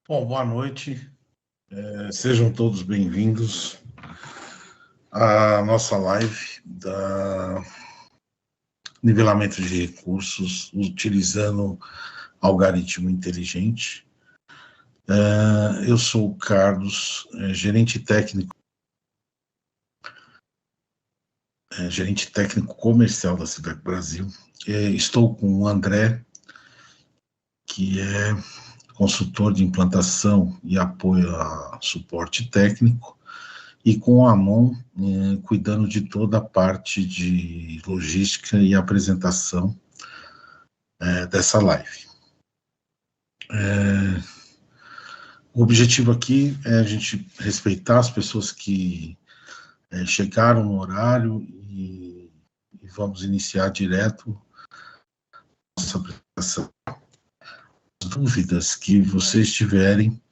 Bom, boa noite. Sejam todos bem-vindos à nossa live da nivelamento de recursos utilizando algoritmo inteligente. Eu sou o Carlos, gerente técnico comercial da Cidade Brasil. Estou com o André, que é consultor de implantação e apoio a suporte técnico, e com o Amon cuidando de toda a parte de logística e apresentação dessa live. O objetivo aqui é a gente respeitar as pessoas que chegaram no horário e vamos iniciar direto a nossa apresentação. As dúvidas que vocês tiverem,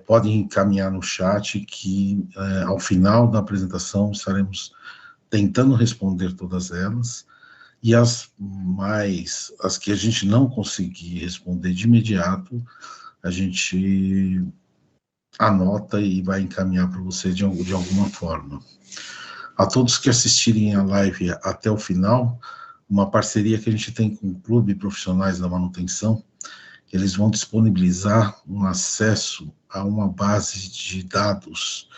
podem encaminhar no chat que ao final da apresentação estaremos tentando responder todas elas, e as que a gente não conseguir responder de imediato, a gente anota e vai encaminhar para você de alguma forma. A todos que assistirem a live até o final, uma parceria que a gente tem com o Clube Profissionais da Manutenção, eles vão disponibilizar um acesso a uma base de dados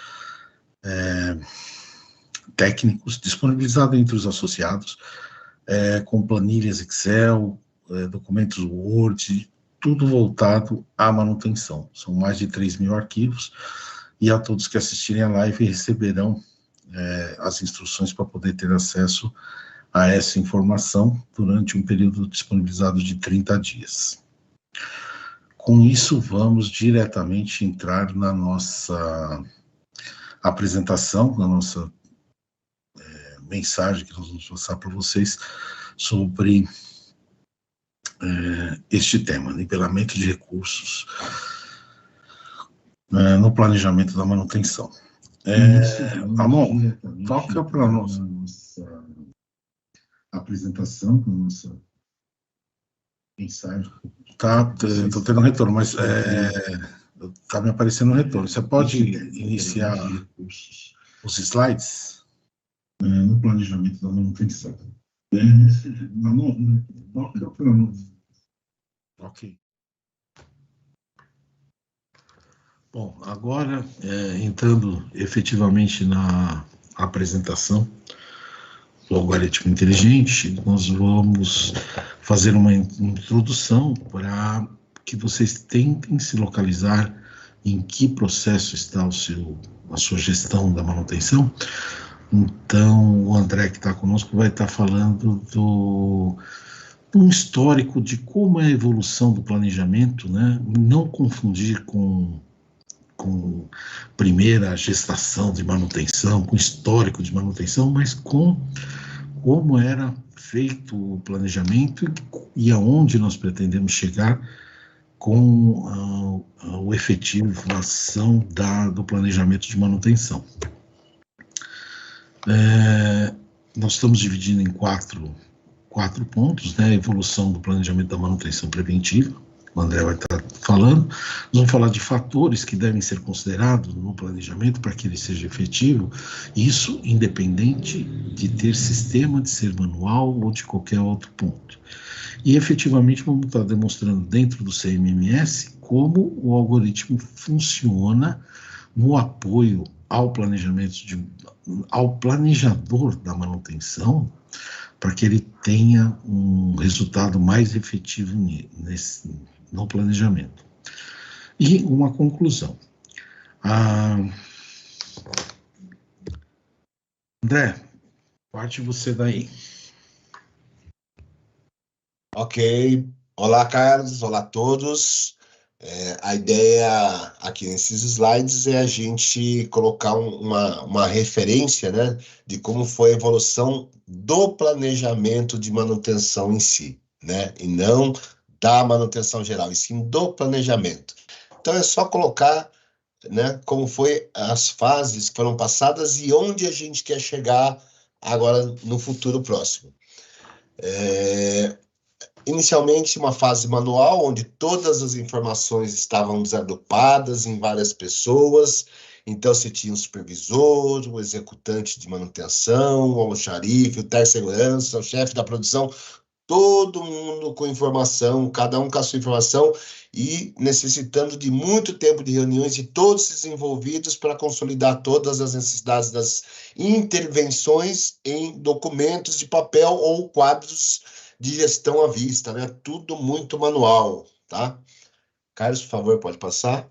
técnicos, disponibilizado entre os associados, com planilhas Excel, documentos Word, tudo voltado à manutenção. São mais de 3.000 arquivos, e a todos que assistirem a live receberão as instruções para poder ter acesso a essa informação durante um período disponibilizado de 30 dias. Com isso, vamos diretamente entrar na nossa apresentação, na nossa mensagem que nós vamos passar para vocês sobre este tema, nivelamento de recursos no planejamento da manutenção. Amon, toca para a nossa apresentação, para a nossa mensagem. Estou tendo um retorno, mas está me aparecendo um retorno. Você pode iniciar os slides? No planejamento da manutenção. Ok. Bom, agora, entrando efetivamente na apresentação do algoritmo inteligente, nós vamos fazer uma introdução para que vocês tentem se localizar em que processo está a sua gestão da manutenção. Então, o André, que está conosco, vai estar falando de um histórico de como é a evolução do planejamento, né? Não confundir com primeira gestação de manutenção, com histórico de manutenção, mas com como era feito o planejamento e aonde nós pretendemos chegar com a efetivação do planejamento de manutenção. Nós estamos dividindo em quatro pontos, né? A evolução do planejamento da manutenção preventiva, o André vai estar falando. Nós vamos falar de fatores que devem ser considerados no planejamento para que ele seja efetivo, isso independente de ter sistema, de ser manual ou de qualquer outro ponto. E efetivamente vamos estar demonstrando dentro do CMMS como o algoritmo funciona no apoio ao ao planejador da manutenção, para que ele tenha um resultado mais efetivo no planejamento. E uma conclusão. André, parte você daí. Ok. Olá, Carlos. Olá a todos. A ideia aqui nesses slides é a gente colocar uma referência, né, de como foi a evolução do planejamento de manutenção em si, né, e não da manutenção geral, e sim do planejamento. Então é só colocar, né, como foi as fases que foram passadas e onde a gente quer chegar agora no futuro próximo. Inicialmente, uma fase manual, onde todas as informações estavam desagrupadas em várias pessoas. Então, você tinha o supervisor, o executante de manutenção, o almoxarife, o técnico de segurança, o chefe da produção, todo mundo com informação, cada um com a sua informação, e necessitando de muito tempo de reuniões de todos os envolvidos para consolidar todas as necessidades das intervenções em documentos de papel ou quadros de gestão à vista, né? Tudo muito manual, tá? Carlos, por favor, pode passar.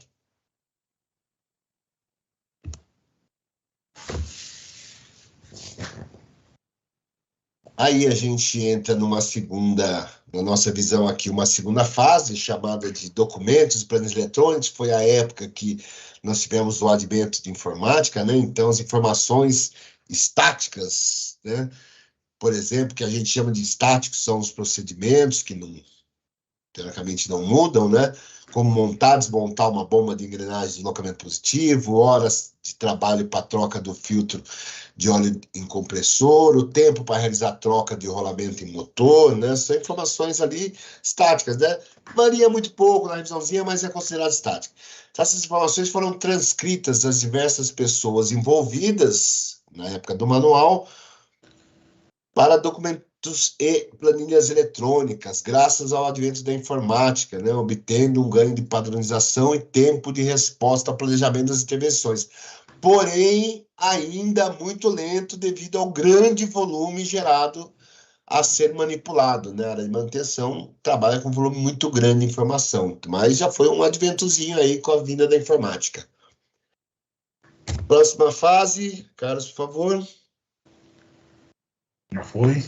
Aí a gente entra numa segunda, na nossa visão aqui, uma segunda fase, chamada de documentos e planos eletrônicos. Foi a época que nós tivemos o advento de informática, né? Então, as informações estáticas, né? Por exemplo, que a gente chama de estáticos, são os procedimentos que não, teoricamente não mudam, né? Como montar, desmontar uma bomba de engrenagem de deslocamento positivo, horas de trabalho para troca do filtro de óleo em compressor, o tempo para realizar a troca de rolamento em motor, né? São informações ali estáticas, né? Varia muito pouco na revisãozinha, mas é considerado estática. Essas informações foram transcritas das diversas pessoas envolvidas, na época do manual, para documentos e planilhas eletrônicas, graças ao advento da informática, né, obtendo um ganho de padronização e tempo de resposta ao planejamento das intervenções. Porém, ainda muito lento devido ao grande volume gerado a ser manipulado, né? A área de manutenção trabalha com um volume muito grande de informação, mas já foi um adventozinho aí com a vinda da informática. Próxima fase, Carlos, por favor. Já foi.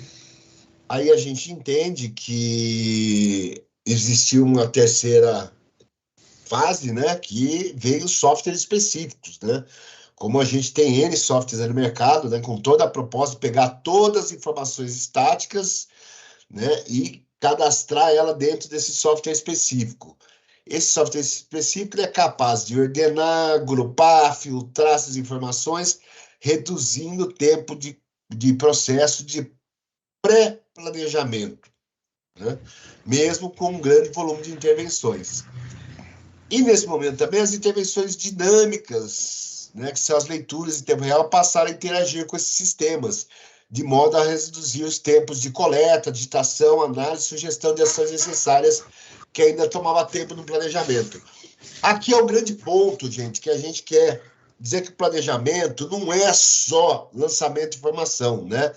Aí a gente entende que existiu uma terceira fase, né, que veio softwares específicos, né? Como a gente tem N softwares no mercado, né, com toda a proposta de pegar todas as informações estáticas, né, e cadastrar ela dentro desse software específico. Esse software específico é capaz de ordenar, agrupar, filtrar essas informações, reduzindo o tempo de processo de pré-planejamento, né? Mesmo com um grande volume de intervenções. E, nesse momento, também as intervenções dinâmicas, né, que são as leituras em tempo real, passaram a interagir com esses sistemas, de modo a reduzir os tempos de coleta, digitação, análise, sugestão de ações necessárias, que ainda tomava tempo no planejamento. Aqui é o grande ponto, gente, que a gente quer dizer que o planejamento não é só lançamento de informação, né?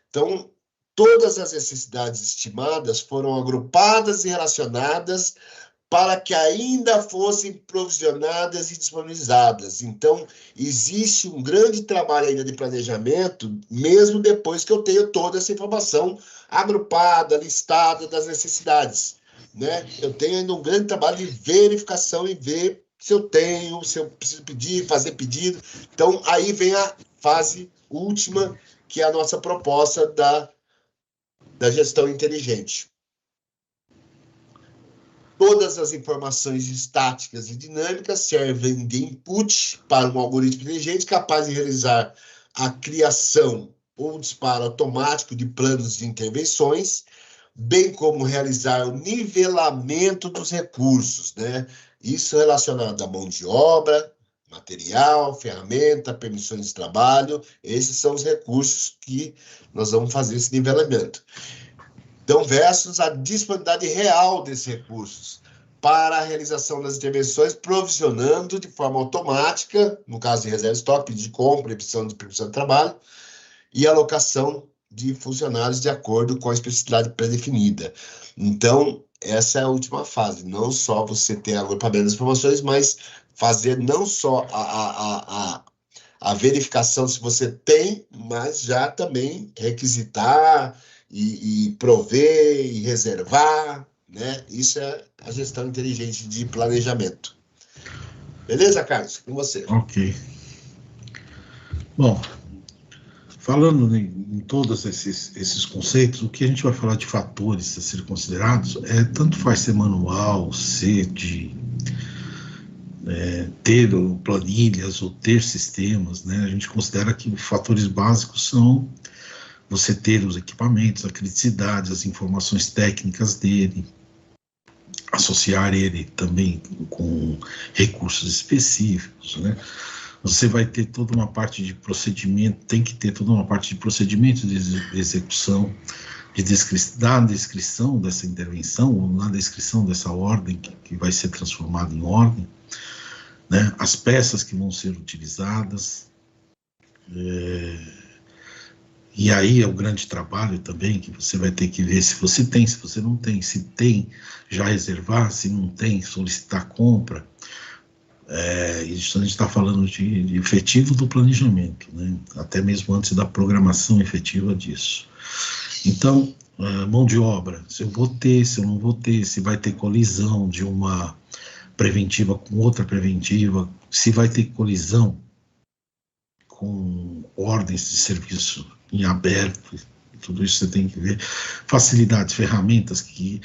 Então, todas as necessidades estimadas foram agrupadas e relacionadas para que ainda fossem provisionadas e disponibilizadas. Então, existe um grande trabalho ainda de planejamento, mesmo depois que eu tenho toda essa informação agrupada, listada das necessidades, né? Eu tenho ainda um grande trabalho de verificação e ver se eu tenho, se eu preciso pedir, fazer pedido. Então, aí vem a fase última, que é a nossa proposta da gestão inteligente. Todas as informações estáticas e dinâmicas servem de input para um algoritmo inteligente capaz de realizar a criação ou disparo automático de planos de intervenções, bem como realizar o nivelamento dos recursos, né? Isso relacionado à mão de obra, material, ferramenta, permissões de trabalho. Esses são os recursos que nós vamos fazer esse nivelamento. Então, versus a disponibilidade real desses recursos para a realização das intervenções, provisionando de forma automática, no caso de reserva de estoque, de compra e permissão de trabalho, e alocação de funcionários de acordo com a especificidade pré-definida. Então, essa é a última fase. Não só você ter agrupamento das informações, mas fazer não só a verificação se você tem, mas já também requisitar e prover e reservar, né? Isso é a gestão inteligente de planejamento. Beleza, Carlos? Com você. Ok. Bom, falando em todos esses conceitos, o que a gente vai falar de fatores a serem considerados tanto faz ser manual, ser de ter planilhas ou ter sistemas, né? A gente considera que fatores básicos são você ter os equipamentos, a criticidade, as informações técnicas dele, associar ele também com recursos específicos, né? Você vai ter toda uma parte de procedimento, tem que ter toda uma parte de procedimento de execução, da descrição dessa intervenção, ou na descrição dessa ordem, que vai ser transformada em ordem, né? As peças que vão ser utilizadas, e aí é o grande trabalho também, que você vai ter que ver se você tem, se você não tem, se tem, já reservar, se não tem, solicitar compra. Isso a gente está falando de efetivo do planejamento, né? Até mesmo antes da programação efetiva disso. Então, mão de obra, se eu vou ter, se eu não vou ter, se vai ter colisão de uma preventiva com outra preventiva, se vai ter colisão com ordens de serviço em aberto, tudo isso você tem que ver. Facilidades, ferramentas que,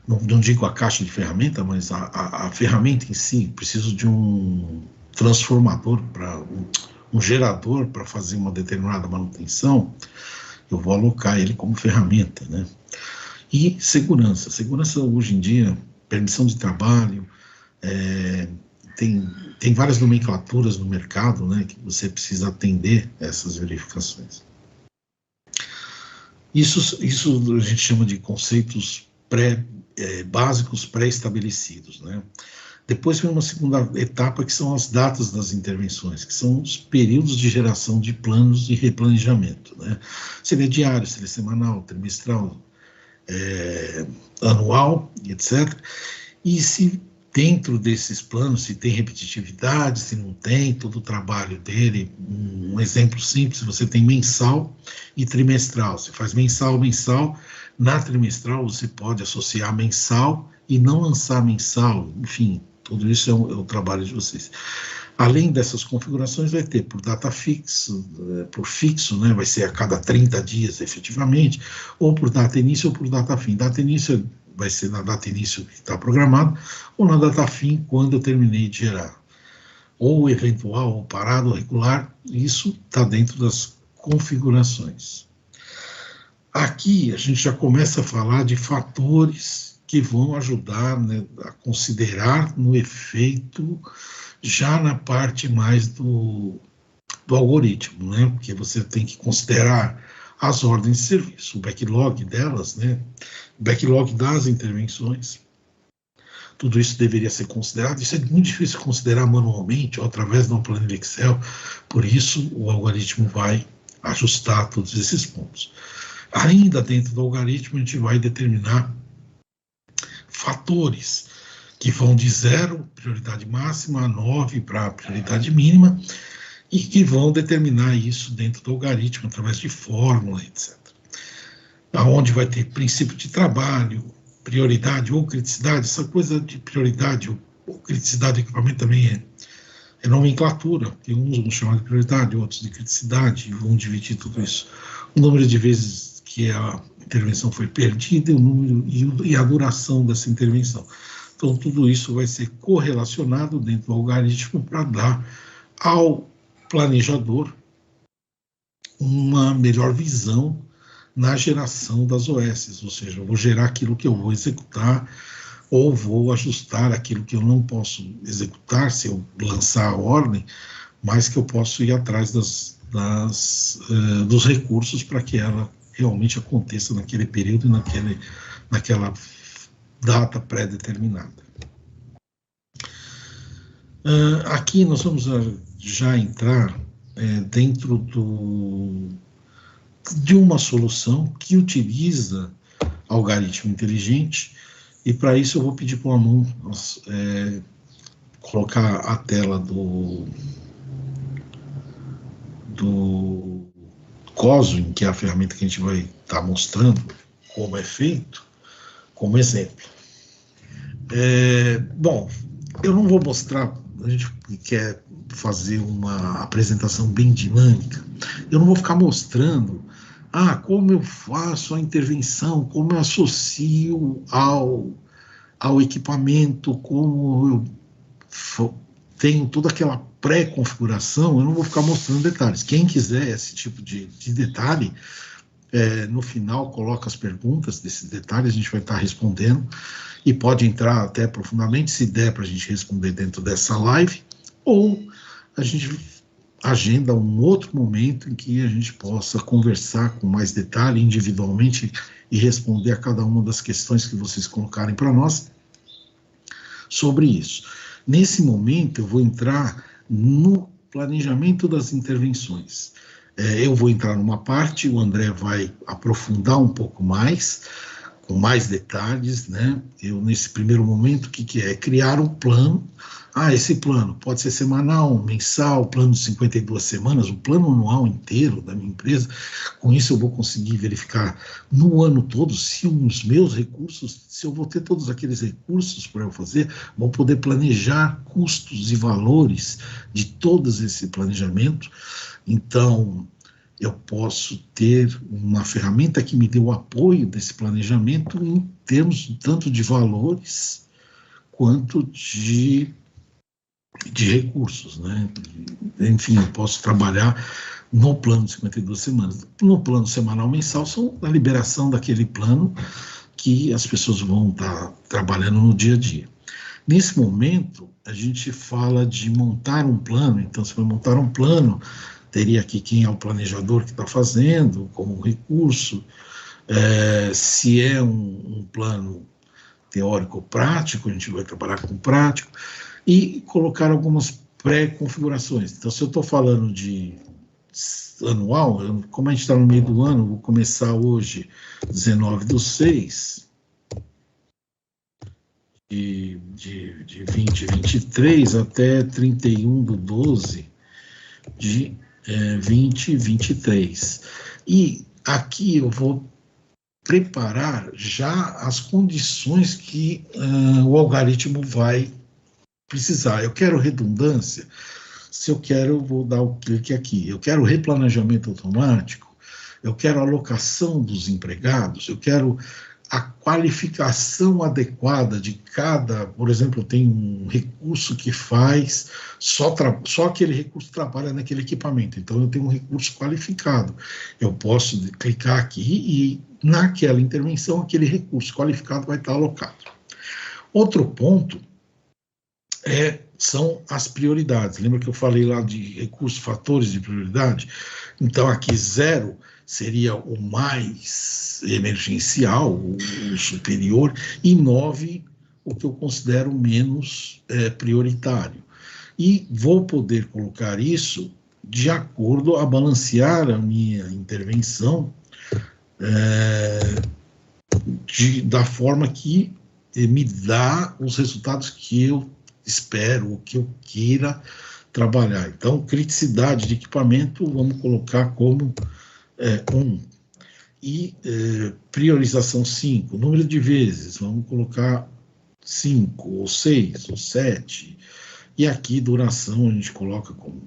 não digo a caixa de ferramenta, mas a ferramenta em si, preciso de um transformador, um gerador para fazer uma determinada manutenção, eu vou alocar ele como ferramenta, né? E segurança. Segurança hoje em dia, permissão de trabalho, tem várias nomenclaturas no mercado, né, que você precisa atender essas verificações. Isso a gente chama de conceitos básicos pré-estabelecidos, né? Depois vem uma segunda etapa, que são as datas das intervenções, que são os períodos de geração de planos de replanejamento, né? Seria diário, seria semanal, trimestral, anual, etc. E se dentro desses planos, se tem repetitividade, se não tem, todo o trabalho dele, um exemplo simples, você tem mensal e trimestral, você faz mensal, na trimestral você pode associar mensal e não lançar mensal, enfim, tudo isso é o trabalho de vocês. Além dessas configurações, vai ter por data fixo, né, vai ser a cada 30 dias efetivamente, ou por data início ou por data fim. Data início vai ser na data início que está programado, ou na data fim, quando eu terminei de gerar. Ou eventual, ou parado, ou regular, isso está dentro das configurações. Aqui a gente já começa a falar de fatores que vão ajudar, né, a considerar no efeito, já na parte mais do algoritmo, né, porque você tem que considerar as ordens de serviço, o backlog delas, né, o backlog das intervenções, tudo isso deveria ser considerado. Isso é muito difícil considerar manualmente ou através de uma planilha Excel, por isso o algoritmo vai ajustar todos esses pontos. Ainda dentro do algoritmo, a gente vai determinar fatores que vão de 0, prioridade máxima, a 9 para prioridade mínima, e que vão determinar isso dentro do algoritmo, através de fórmula, etc. Onde vai ter princípio de trabalho, prioridade ou criticidade. Essa coisa de prioridade ou criticidade do equipamento também é nomenclatura, que uns vão chamar de prioridade, outros de criticidade, e vão dividir tudo isso. O número de vezes que a intervenção foi perdida, o número e a duração dessa intervenção. Então, tudo isso vai ser correlacionado dentro do algoritmo para dar ao planejador uma melhor visão na geração das OS, ou seja, eu vou gerar aquilo que eu vou executar ou vou ajustar aquilo que eu não posso executar se eu lançar a ordem, mas que eu posso ir atrás dos recursos para que ela realmente aconteça naquele período e naquela data pré-determinada. Aqui nós vamos já entrar dentro de uma solução que utiliza algoritmo inteligente, e para isso eu vou pedir para o Amon colocar a tela do Coswin, que é a ferramenta que a gente vai estar mostrando como é feito, como exemplo. Bom, eu não vou mostrar, a gente quer fazer uma apresentação bem dinâmica, eu não vou ficar mostrando como eu faço a intervenção, como eu associo ao equipamento, como eu tenho toda aquela pré-configuração, eu não vou ficar mostrando detalhes. Quem quiser esse tipo de detalhe, no final coloca as perguntas desses detalhes, a gente vai estar respondendo, e pode entrar até profundamente, se der para a gente responder dentro dessa live, ou a gente agenda um outro momento em que a gente possa conversar com mais detalhe, individualmente, e responder a cada uma das questões que vocês colocarem para nós sobre isso. Nesse momento, eu vou entrar no planejamento das intervenções. Eu vou entrar numa parte, o André vai aprofundar um pouco mais, com mais detalhes, né? Eu, nesse primeiro momento, o que é? Criar um plano. Esse plano pode ser semanal, mensal, plano de 52 semanas, o plano anual inteiro da minha empresa. Com isso eu vou conseguir verificar no ano todo se os meus recursos, se eu vou ter todos aqueles recursos para eu fazer, vou poder planejar custos e valores de todos esse planejamento. Então, eu posso ter uma ferramenta que me dê o apoio desse planejamento em termos tanto de valores quanto de recursos, né? Enfim, eu posso trabalhar no plano de 52 semanas. No plano semanal mensal, são a liberação daquele plano que as pessoas vão estar trabalhando no dia a dia. Nesse momento, a gente fala de montar um plano. Então, se vai montar um plano, teria aqui quem é o planejador que está fazendo, como recurso, se é um plano teórico ou prático, a gente vai trabalhar com prático, e colocar algumas pré-configurações. Então, se eu estou falando de anual, como a gente está no meio do ano, vou começar hoje, 19/6, de 2023 até 31/12 de 2023. E aqui eu vou preparar já as condições que o algoritmo vai precisar. Eu quero redundância, se eu quero, eu vou dar o clique aqui. Eu quero replanejamento automático, eu quero alocação dos empregados, eu quero a qualificação adequada de cada, por exemplo, eu tenho um recurso que faz, só aquele recurso trabalha naquele equipamento, então eu tenho um recurso qualificado. Eu posso clicar aqui e naquela intervenção aquele recurso qualificado vai estar alocado. Outro ponto são as prioridades. Lembra que eu falei lá de recursos, fatores de prioridade? Então, aqui 0 seria o mais emergencial, o superior, e 9, o que eu considero menos prioritário. E vou poder colocar isso de acordo a balancear a minha intervenção da forma que me dá os resultados que eu espero, o que eu queira trabalhar. Então, criticidade de equipamento, vamos colocar como 1. E priorização 5. Número de vezes, vamos colocar 5, ou 6, ou 7. E aqui, duração, a gente coloca como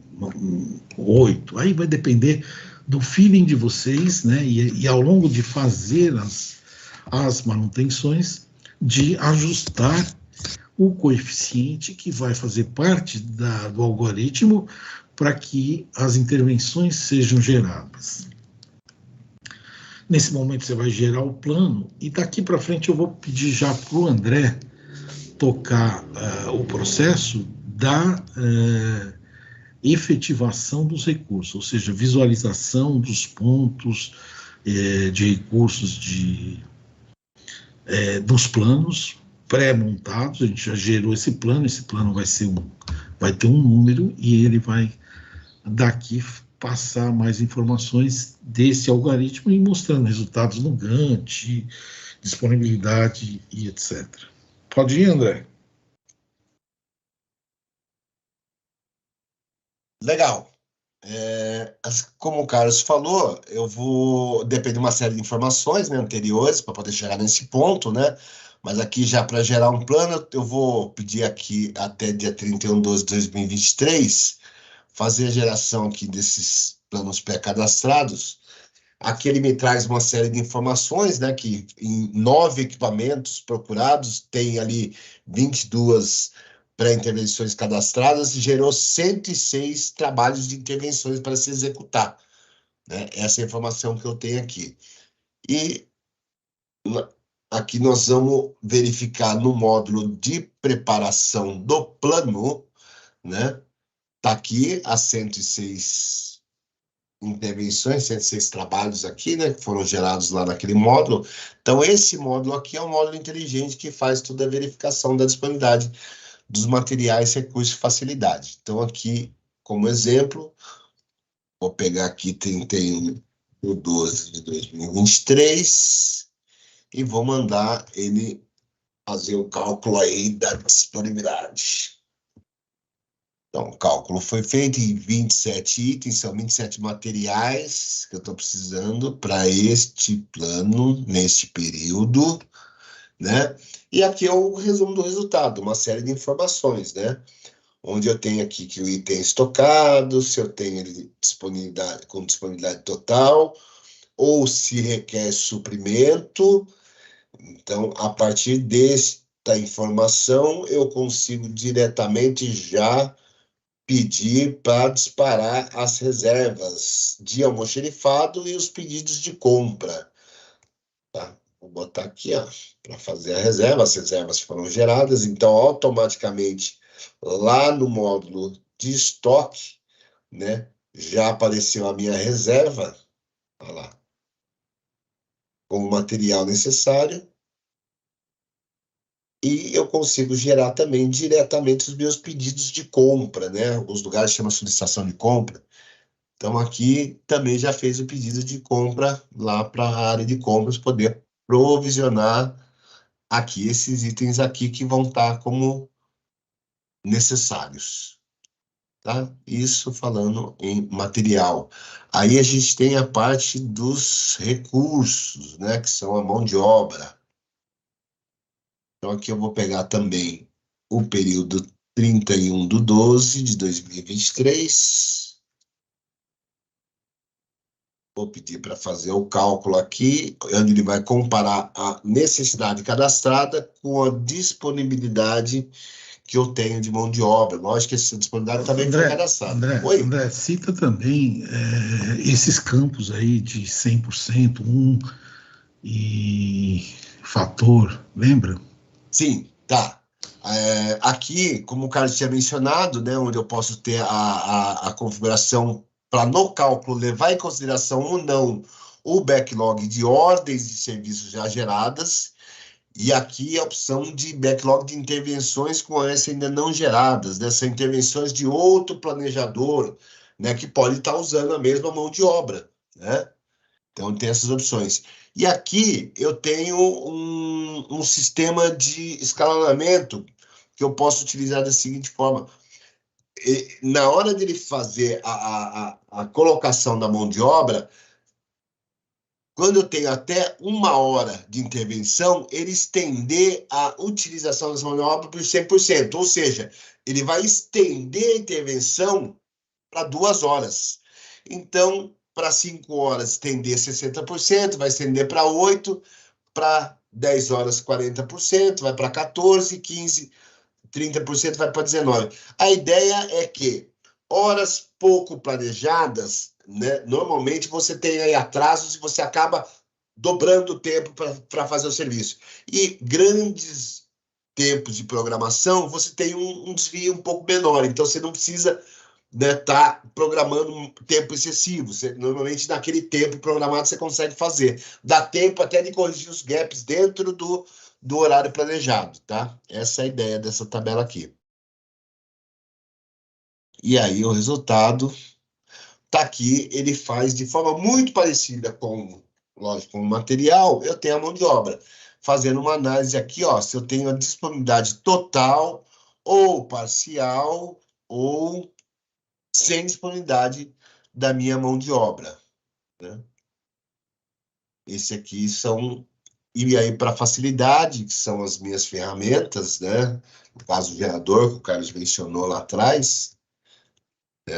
8. Aí vai depender do feeling de vocês, né? E ao longo de fazer as manutenções, de ajustar o coeficiente que vai fazer parte do algoritmo para que as intervenções sejam geradas. Nesse momento você vai gerar o plano e daqui para frente eu vou pedir já para o André tocar o processo da efetivação dos recursos, ou seja, visualização dos pontos de recursos dos planos pré-montados. A gente já gerou esse plano vai ter um número e ele vai daqui passar mais informações desse algoritmo e mostrando resultados no Gantt, disponibilidade e etc. Pode ir, André? Legal. Como o Carlos falou, eu vou depender de uma série de informações, né, anteriores para poder chegar nesse ponto, né? Mas aqui já para gerar um plano, eu vou pedir aqui até dia 31/12/2023, fazer a geração aqui desses planos pré-cadastrados. Aqui ele me traz uma série de informações, né, que em 9 equipamentos procurados, tem ali 22 pré-intervenções cadastradas e gerou 106 trabalhos de intervenções para se executar, né? Essa é a informação que eu tenho aqui. E aqui nós vamos verificar no módulo de preparação do plano, né? Está aqui as 106 intervenções, 106 trabalhos aqui, né? Que foram gerados lá naquele módulo. Então, esse módulo aqui é um módulo inteligente que faz toda a verificação da disponibilidade dos materiais, recursos e facilidade. Então, aqui, como exemplo, vou pegar aqui 31 de 12 de 2023 e vou mandar ele fazer o cálculo aí da disponibilidade. Então, o cálculo foi feito em 27 itens, são 27 materiais que eu estou precisando para este plano, neste período, né? E aqui é o resumo do resultado, uma série de informações, né? Onde eu tenho aqui que o item é estocado, se eu tenho ele disponibilidade, com disponibilidade total, ou se requer suprimento. Então, a partir desta informação, eu consigo diretamente já pedir para disparar as reservas de almoxerifado e os pedidos de compra. Tá? Vou botar aqui, ó, para fazer a reserva. As reservas foram geradas, então automaticamente lá no módulo de estoque, né, já apareceu a minha reserva, olha lá, com o material necessário. E eu consigo gerar também diretamente os meus pedidos de compra, né? Alguns lugares chamam solicitação de compra. Então, aqui também já fez o pedido de compra lá para a área de compras, poder provisionar aqui esses itens aqui que vão estar como necessários, tá? Isso falando em material. Aí a gente tem a parte dos recursos, né? Que são a mão de obra. Então, aqui eu vou pegar também o período 31 de 12 de 2023. Vou pedir para fazer o cálculo aqui, onde ele vai comparar a necessidade cadastrada com a disponibilidade que eu tenho de mão de obra. Lógico que essa disponibilidade também foi cadastrada. Oi? André, cita também esses campos aí de 100%, e fator, lembra? Sim, tá. Aqui, como o Carlos tinha mencionado, né, onde eu posso ter a configuração para no cálculo levar em consideração ou não o backlog de ordens de serviços já geradas, e aqui a opção de backlog de intervenções com essa ainda não geradas, né, são intervenções de outro planejador, né, que pode estar usando a mesma mão de obra, né? Então, tem essas opções. E aqui eu tenho um sistema de escalonamento que eu posso utilizar da seguinte forma. Na hora de ele fazer a colocação da mão de obra, quando eu tenho até 1 hora de intervenção, ele estender a utilização dessa mão de obra por 100%. Ou seja, ele vai estender a intervenção para 2 horas. Então, para 5 horas, estender 60%, vai estender para 8, para 10 horas, 40%, vai para 14, 15, 30%, vai para 19. A ideia é que horas pouco planejadas, né, normalmente você tem aí atrasos e você acaba dobrando o tempo para fazer o serviço. E grandes tempos de programação, você tem um desvio um pouco menor, então você não precisa, né, tá programando um tempo excessivo. Você, normalmente, naquele tempo programado, você consegue fazer. Dá tempo até de corrigir os gaps dentro do horário planejado, tá? Essa é a ideia dessa tabela aqui. E aí, o resultado tá aqui. Ele faz de forma muito parecida com, lógico, com o material. Eu tenho a mão de obra. Fazendo uma análise aqui, ó, se eu tenho a disponibilidade total ou parcial ou sem disponibilidade da minha mão de obra, né? Esse aqui são... E aí, para facilidade, que são as minhas ferramentas, né? No caso, o gerador, que o Carlos mencionou lá atrás, né?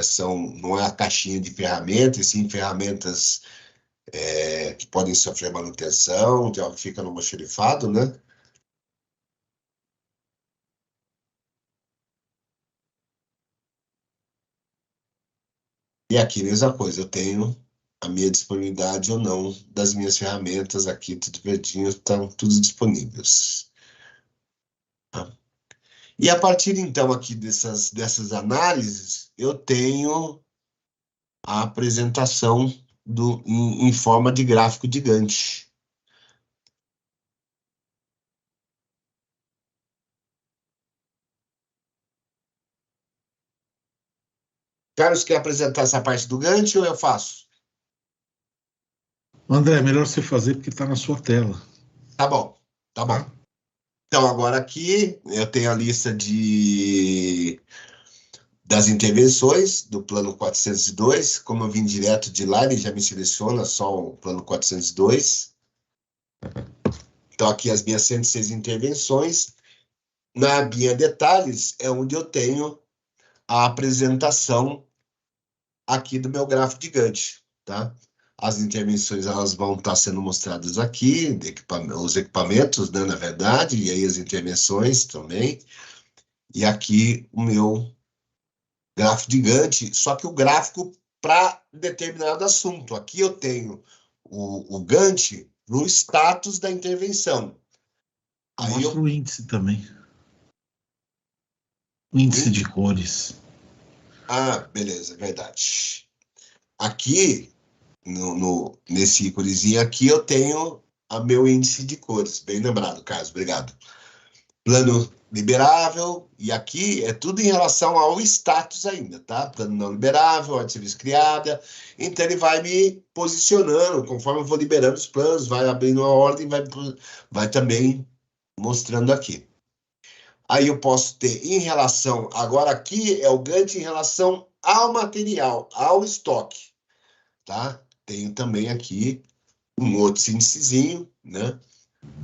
Não é a caixinha de ferramentas, e sim ferramentas que podem sofrer manutenção, de algo que fica no almoxerifado, né? E aqui, mesma coisa, eu tenho a minha disponibilidade ou não das minhas ferramentas aqui, tudo verdinho, estão todos disponíveis. Tá? E a partir, então, aqui dessas análises, eu tenho a apresentação em forma de gráfico de Gantt. Carlos, quer apresentar essa parte do Gantt ou eu faço? André, é melhor você fazer porque está na sua tela. Tá bom, tá bom. Então, agora aqui eu tenho a lista das intervenções do plano 402. Como eu vim direto de lá, ele já me seleciona só o plano 402. Então, aqui as minhas 106 intervenções. Na abinha detalhes é onde eu tenho a apresentação aqui do meu gráfico de Gantt, tá? As intervenções elas vão estar sendo mostradas aqui, os equipamentos, né, na verdade, e aí as intervenções também. E aqui o meu gráfico de Gantt, só que o gráfico para determinado assunto. Aqui eu tenho o Gantt no status da intervenção. Aí mostra o índice também. O índice de cores. Ah, beleza, verdade. Aqui, nesse íconezinho aqui, eu tenho o meu índice de cores. Bem lembrado, Carlos, obrigado. Plano liberável, e aqui é tudo em relação ao status ainda, tá? Plano não liberável, ordem de serviço criada. Então, ele vai me posicionando, conforme eu vou liberando os planos, vai abrindo a ordem, vai também mostrando aqui. Aí eu posso ter em relação, agora aqui é o Gantt em relação ao material, ao estoque, tá? Tenho também aqui um outro índicezinho, né?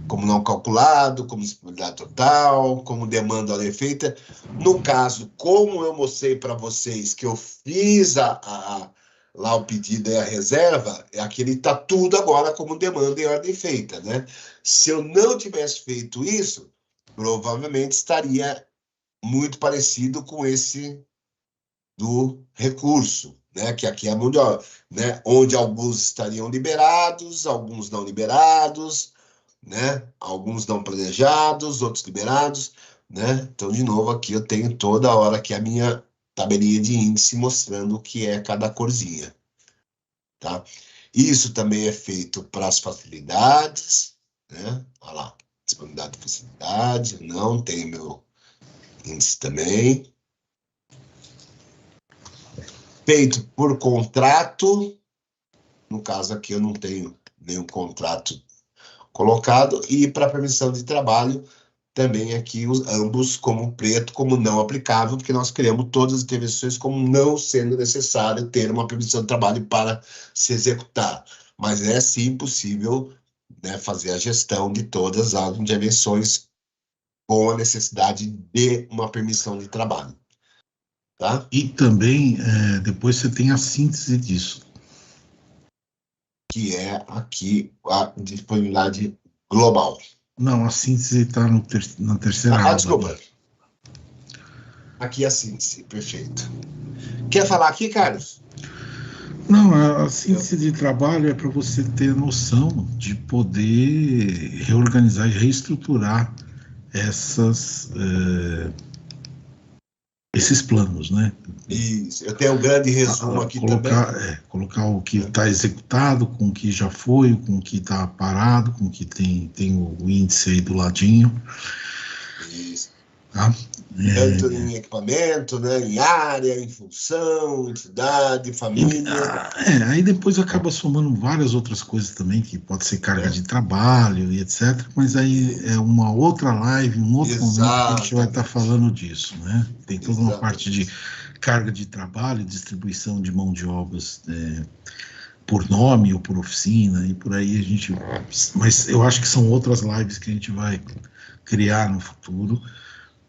Como não calculado, como disponibilidade total, como demanda hora feita. No caso, como eu mostrei para vocês que eu fiz lá o pedido e a reserva, aqui ele está tudo agora como demanda e ordem feita, né? Se eu não tivesse feito isso, provavelmente estaria muito parecido com esse do recurso, né? Que aqui é a mão de obra, né? Onde alguns estariam liberados, alguns não liberados, né? Alguns não planejados, outros liberados, né? Então, de novo, aqui eu tenho toda hora aqui a minha tabelinha de índice mostrando o que é cada corzinha, tá? Isso também é feito para as facilidades, né? Olha lá, disponibilidade de facilidade, não tem meu índice também. Feito por contrato, no caso aqui eu não tenho nenhum contrato colocado, e para permissão de trabalho, também aqui ambos como preto, como não aplicável, porque nós criamos todas as intervenções como não sendo necessário ter uma permissão de trabalho para se executar. Mas é sim possível, né, fazer a gestão de todas as intervenções com a necessidade de uma permissão de trabalho. Tá? E também, depois você tem a síntese disso. Que é aqui a disponibilidade global. Não, a síntese está na terceira aba. Desculpa. Ali. Aqui a síntese, perfeito. Quer falar aqui, Carlos? Não, a síntese de trabalho é para você ter noção de poder reorganizar e reestruturar esses planos, né? Isso, eu tenho um grande resumo aqui também. Colocar o que está executado, com o que já foi, com o que está parado, com o que tem o índice aí do ladinho. Isso. Tá? Tanto em equipamento, né? Em área, em função, entidade, família. Aí depois acaba somando várias outras coisas também, que pode ser carga de trabalho e etc. Mas aí é uma outra live, um outro momento que a gente vai estar falando disso, né? Tem toda uma parte de carga de trabalho, distribuição de mão de obras por nome ou por oficina, e por aí a gente... Mas eu acho que são outras lives que a gente vai criar no futuro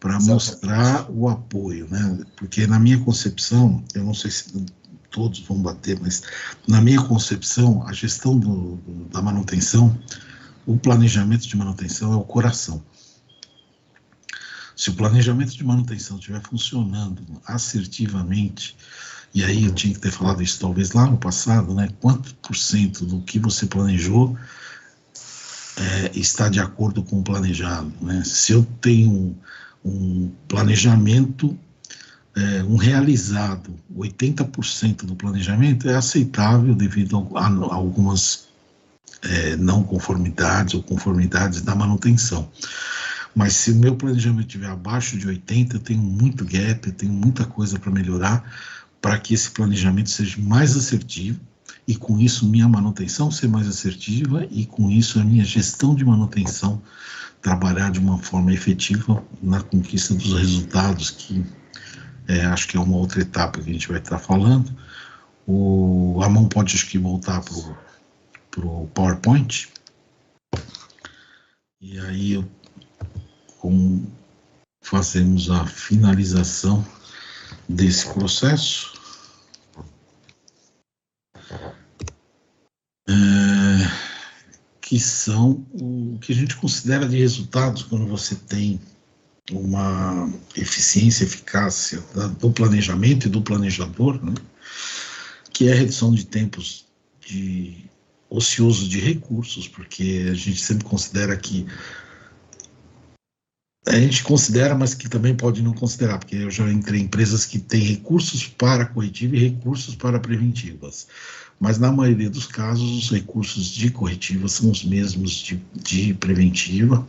para mostrar o apoio, né? Porque na minha concepção, eu não sei se todos vão bater, mas na minha concepção, a gestão da manutenção, o planejamento de manutenção é o coração. Se o planejamento de manutenção estiver funcionando assertivamente e aí eu tinha que ter falado isso talvez lá no passado, né? Quanto por cento do que você planejou está de acordo com o planejado, né? Se eu tenho um planejamento, um realizado, 80% do planejamento é aceitável devido a algumas não conformidades ou conformidades da manutenção. Mas se o meu planejamento estiver abaixo de 80, eu tenho muito gap, eu tenho muita coisa para melhorar, para que esse planejamento seja mais assertivo, e com isso minha manutenção ser mais assertiva, e com isso a minha gestão de manutenção trabalhar de uma forma efetiva na conquista dos resultados, que acho que é uma outra etapa que a gente vai estar falando. A mão pode, acho que, voltar para o PowerPoint, e aí fazemos a finalização desse processo. Que são o que a gente considera de resultados quando você tem uma eficiência, eficácia do planejamento e do planejador, né? Que é a redução de tempos ociosos de recursos, porque a gente sempre considera que a gente considera, mas que também pode não considerar, porque eu já entrei em empresas que têm recursos para corretiva e recursos para preventivas. Mas na maioria dos casos, os recursos de corretiva são os mesmos de preventiva,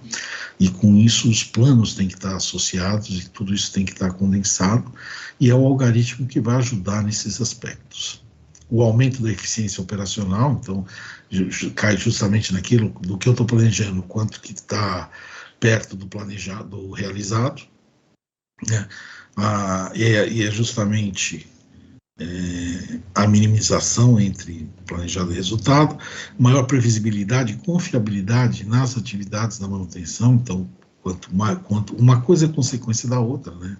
e com isso os planos têm que estar associados e tudo isso tem que estar condensado, e é o algoritmo que vai ajudar nesses aspectos. O aumento da eficiência operacional, então, cai justamente naquilo do que eu estou planejando, quanto que está perto do planejado, do realizado, né? E é justamente a minimização entre planejado e resultado, maior previsibilidade e confiabilidade nas atividades da manutenção. Então, quanto uma coisa é consequência da outra, né?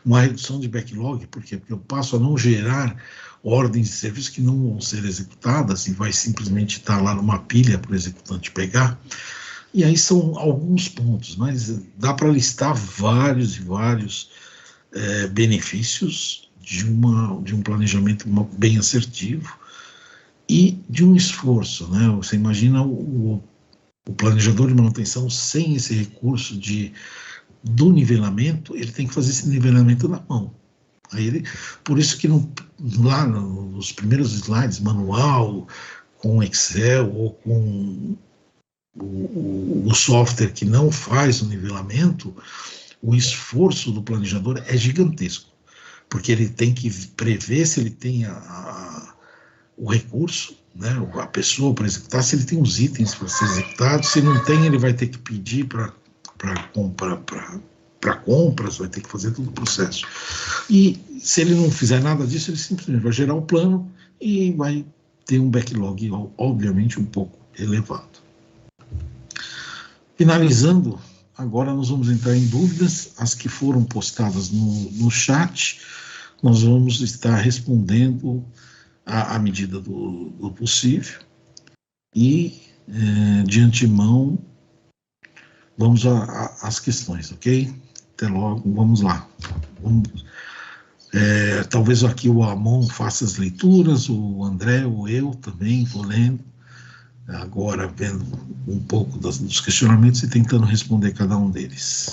Uma redução de backlog, por quê? Porque eu passo a não gerar ordens de serviço que não vão ser executadas e vai simplesmente estar lá numa pilha para o executante pegar. E aí são alguns pontos, mas dá para listar vários e vários benefícios de um planejamento bem assertivo e de um esforço, né? Você imagina o planejador de manutenção sem esse recurso do nivelamento, ele tem que fazer esse nivelamento na mão. Aí por isso que lá nos primeiros slides, manual, com Excel ou com o software que não faz o nivelamento, o esforço do planejador é gigantesco, porque ele tem que prever se ele tem o recurso, né, a pessoa para executar, se ele tem os itens para ser executado, se não tem, ele vai ter que pedir para compras, vai ter que fazer todo o processo. E se ele não fizer nada disso, ele simplesmente vai gerar o plano e vai ter um backlog, obviamente, um pouco elevado. Finalizando, agora nós vamos entrar em dúvidas, as que foram postadas no chat, nós vamos estar respondendo à medida do possível, e de antemão vamos às questões, ok? Até logo, vamos lá. Talvez aqui o Amon faça as leituras, o André ou eu também vou lendo, agora vendo um pouco dos questionamentos e tentando responder cada um deles.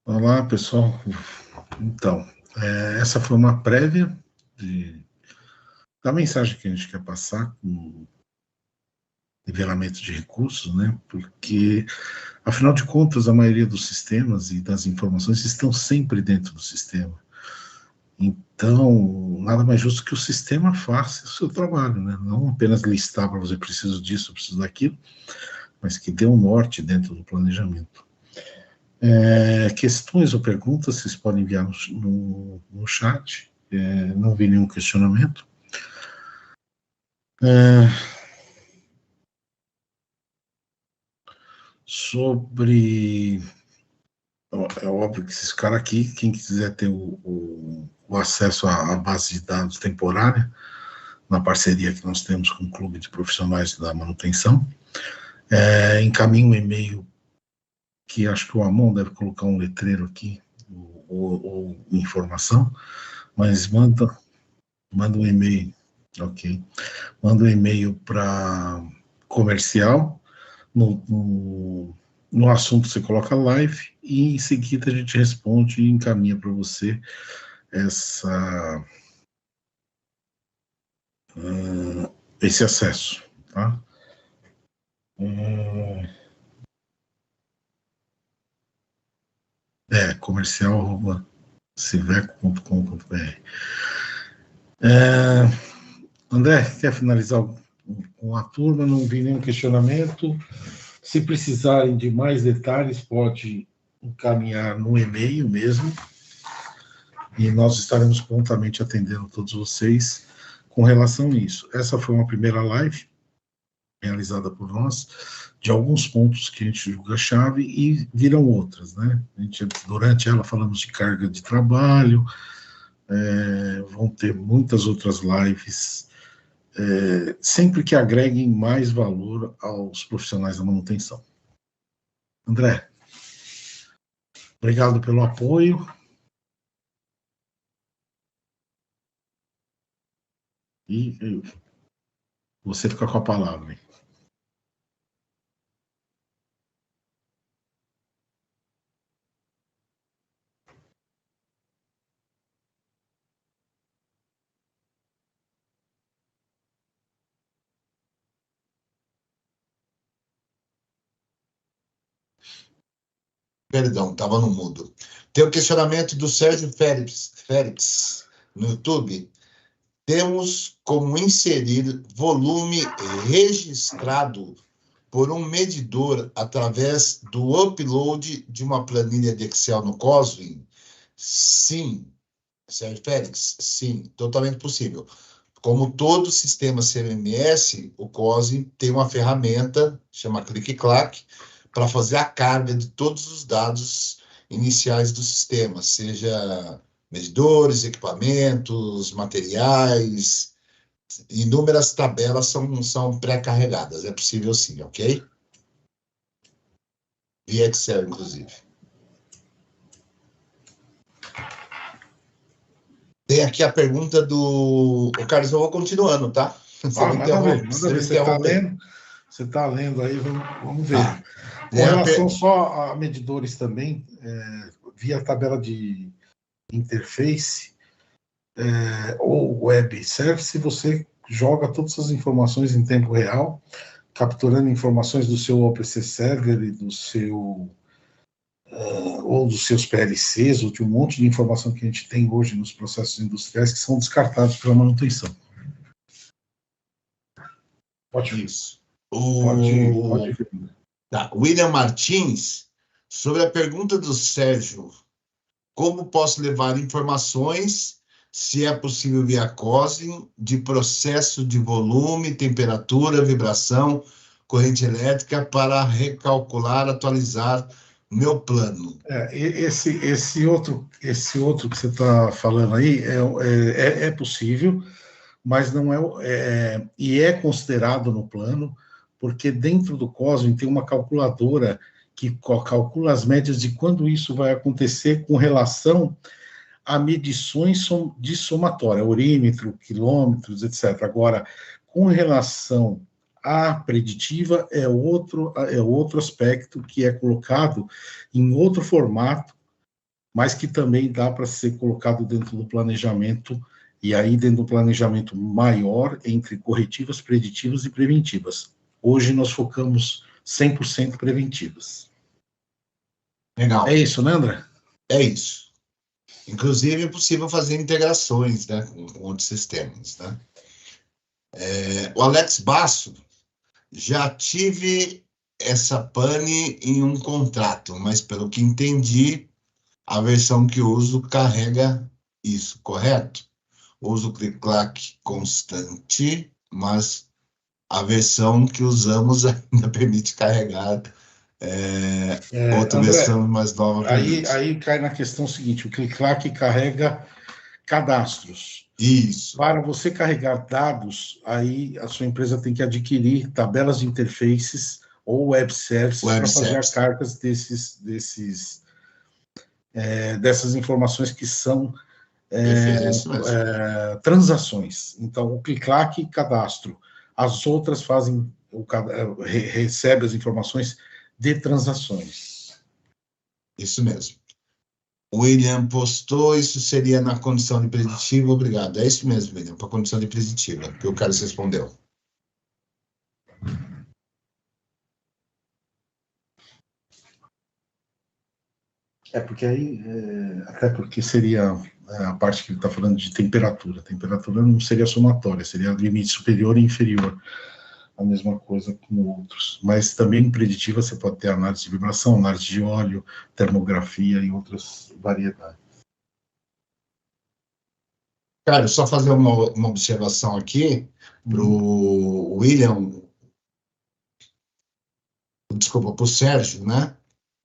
Olá, pessoal. Então, essa foi uma prévia da mensagem que a gente quer passar com nivelamento de recursos, né? Porque, afinal de contas, a maioria dos sistemas e das informações estão sempre dentro do sistema. Então, nada mais justo que o sistema faça o seu trabalho, né? Não apenas listar para você preciso disso, preciso daquilo, mas que dê um norte dentro do planejamento. Questões ou perguntas, vocês podem enviar no chat. Não vi nenhum questionamento. Sobre... É óbvio que esses caras aqui, quem quiser ter o acesso à base de dados temporária, na parceria que nós temos com o Clube de Profissionais da Manutenção. Encaminhe um e-mail, que acho que o Amon deve colocar um letreiro aqui, ou informação, mas manda um e-mail, ok? Manda um e-mail para comercial, no assunto você coloca live, e em seguida a gente responde e encaminha para você esse acesso, tá? comercial@civeco.com.br. André, quer finalizar com a turma? Não vi nenhum questionamento. Se precisarem de mais detalhes, pode encaminhar no e-mail mesmo, e nós estaremos prontamente atendendo todos vocês com relação a isso. Essa foi uma primeira live realizada por nós, de alguns pontos que a gente julga chave, e virão outras, né? Durante ela falamos de carga de trabalho, vão ter muitas outras lives, sempre que agreguem mais valor aos profissionais da manutenção. André, obrigado pelo apoio. E você fica com a palavra. Hein? Perdão, estava no mudo. Tem o questionamento do Sérgio Félix no YouTube. Temos como inserir volume registrado por um medidor através do upload de uma planilha de Excel no COSWIN? Sim, Sérgio Félix, sim, totalmente possível. Como todo sistema CMMS, o COSWIN tem uma ferramenta, chama Click-Clack, para fazer a carga de todos os dados iniciais do sistema, seja medidores, equipamentos, materiais, inúmeras tabelas são pré-carregadas. É possível sim, ok? Via Excel, inclusive. Tem aqui a pergunta do... O Carlos, eu vou continuando, tá? Manda ver. Você está lendo aí, vamos ver. Ah, com relação só a medidores também, via tabela de interface ou web service, você joga todas as informações em tempo real, capturando informações do seu OPC Server e do seu ou dos seus PLCs, ou de um monte de informação que a gente tem hoje nos processos industriais que são descartados pela manutenção. Pode isso. Pode. Tá. William Martins, sobre a pergunta do Sérgio, como posso levar informações, se é possível via COSWIN, de processo de volume, temperatura, vibração, corrente elétrica, para recalcular, atualizar meu plano? Esse outro que você está falando aí é possível, mas não e é considerado no plano, porque dentro do COSWIN tem uma calculadora que calcula as médias de quando isso vai acontecer com relação a medições de somatória, orímetro, quilômetros, etc. Agora, com relação à preditiva, é outro aspecto que é colocado em outro formato, mas que também dá para ser colocado dentro do planejamento, e aí dentro do planejamento maior entre corretivas, preditivas e preventivas. Hoje nós focamos 100% preventivas. Legal. É isso, né, André? É isso. Inclusive, é possível fazer integrações, né, com outros sistemas, né? O Alex Basso, já tive essa pane em um contrato, mas pelo que entendi, a versão que uso carrega isso, correto? Uso o click-clack constante, mas a versão que usamos ainda permite carregar outra André, versão mais nova. Aí cai na questão seguinte, o click-clack carrega cadastros. Isso. Para você carregar dados, aí a sua empresa tem que adquirir tabelas de interfaces ou web services para fazer as cargas dessas informações que são transações. Então, o clic-clac e cadastro. As outras fazem, recebe as informações de transações. Isso mesmo. O William postou, isso seria na condição de preditiva, obrigado. É isso mesmo, William, para a condição de preditiva, que o cara respondeu. Porque aí, até porque seria a parte que ele está falando de temperatura. Temperatura não seria somatória, seria limite superior e inferior. A mesma coisa com outros. Mas também em preditiva você pode ter análise de vibração, análise de óleo, termografia e outras variedades. Cara, só fazer uma observação aqui para o William, desculpa, para o Sérgio, né?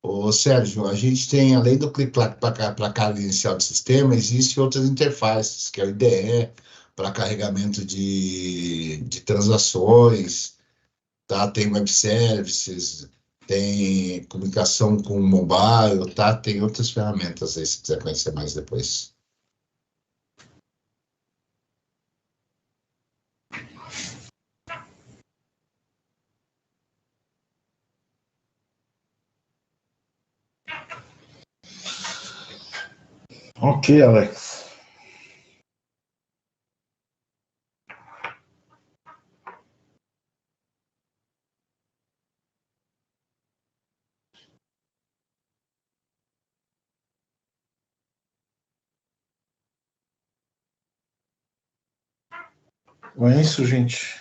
Ô, Sérgio, a gente tem, além do click-clack para a carga inicial do sistema, existem outras interfaces, que é o IDE, para carregamento de transações, tá? Tem web services, tem comunicação com mobile, tá? Tem outras ferramentas aí, se quiser conhecer mais depois. Ok, Alex. Bom, é isso, gente.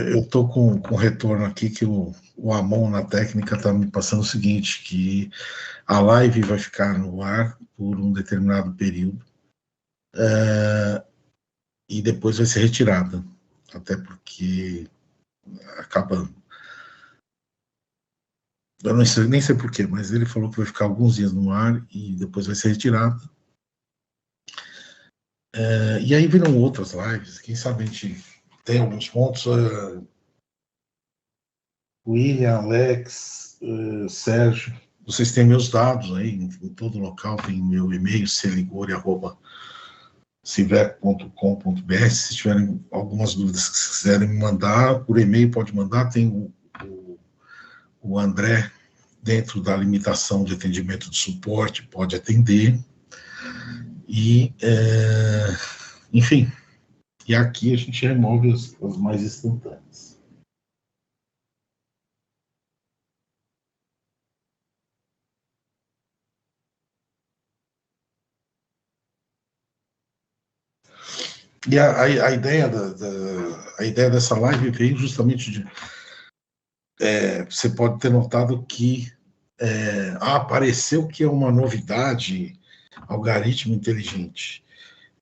Eu estou com retorno aqui que o Amon na técnica está me passando o seguinte, que a live vai ficar no ar por um determinado período e depois vai ser retirada, até porque acaba... Eu não sei, nem sei porquê, mas ele falou que vai ficar alguns dias no ar e depois vai ser retirada. E aí viram outras lives, quem sabe a gente tem alguns pontos... William, Alex, Sérgio, vocês têm meus dados aí, em todo local tem meu e-mail, celigore@civec.com.br. Se tiverem algumas dúvidas que quiserem me mandar, por e-mail pode mandar, tem o André, dentro da limitação de atendimento de suporte, pode atender, e, enfim, e aqui a gente remove as mais instantâneas. E a ideia a ideia dessa live veio justamente de... você pode ter notado que apareceu que é uma novidade, algoritmo inteligente.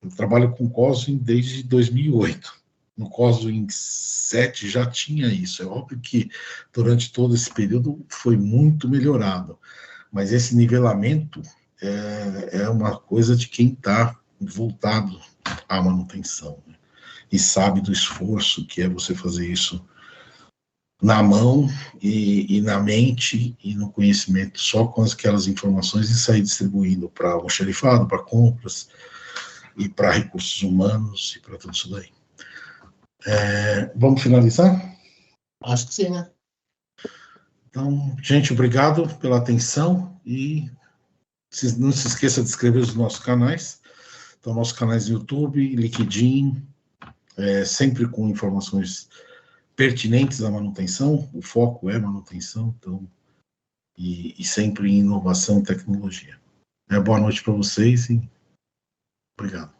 Eu trabalho com COSWIN desde 2008. No COSWIN 7 já tinha isso. É óbvio que durante todo esse período foi muito melhorado, mas esse nivelamento é uma coisa de quem está voltado à manutenção, né? E sabe do esforço que é você fazer isso na mão e na mente e no conhecimento, só com aquelas informações, e sair distribuindo para o xerifado, para compras e para recursos humanos e para tudo isso daí. Vamos finalizar? Acho que sim, né? Então, gente, obrigado pela atenção e não se esqueça de inscrever os nossos canais. Então, nossos canais no YouTube, LinkedIn, sempre com informações pertinentes à manutenção, o foco é manutenção, então, e sempre em inovação e tecnologia. Boa noite para vocês e obrigado.